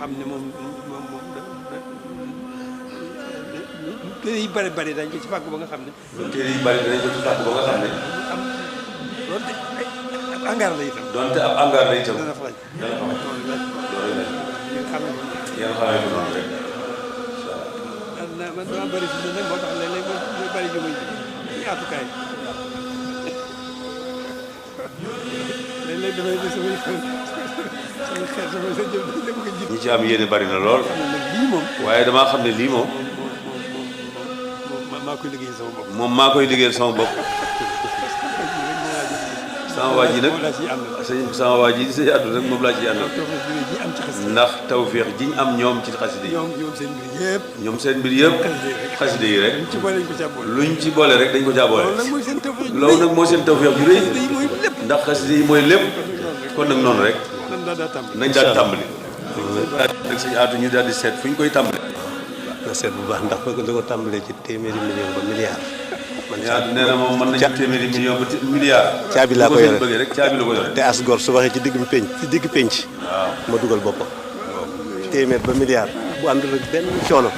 xam ne moom téere yi bari dañ ko ci fàggu ba nga xam ne. téere yi bari dañ ko ci fàggu ba nga xam ne. am donte ab angaar la itam. donte ab angaar la itam. dana fa laaj. dana fa laaj loolu la. yéen xamee ko. yéen xamee ko noonu rek. man dama bëri fi mu ne moo tax léeg-léeg mooy bëri ju may yaatukaay léeg-léeg dafay ne samay xel samay sa jëm dama ko ji. ñi ci am yéene bari na lool. lii moom. waaye damaa xam ne lii moom. maa koy liggéeyal sama bopp. moom maa koy liggéeyal sama bopp. sama waa ji nag sama waa ji sëñ Abdou rek moom laa ciy àndal. ndax tawféex ji ñu am ñoom ci xasida yi. ñoom seen mbir yëpp. ñoom seen mbir yëpp. xasida yi rek. luñ ci boole rek dañ ko caa boole. loolu nag mooy seen tawféex ju rëy. ndax xasida yi mooy lépp. kon nag noonu rek. nañ daal tàmbali. rek sëñ Abdou ñu daal di seet fu ñu koy tàmbali. na seet bu baax ndax bëgg li ko tàmbalee ci téeméeri million ba milliard. man nee na moom mën nañu téeméeri million ba milliard. caabi laa ko yore bëggee rek caabi la ko yore. te as gor su waxee ci digg penc. waaw ma dugal boppam. téeméer ba milliard bu àndul ak benn coono.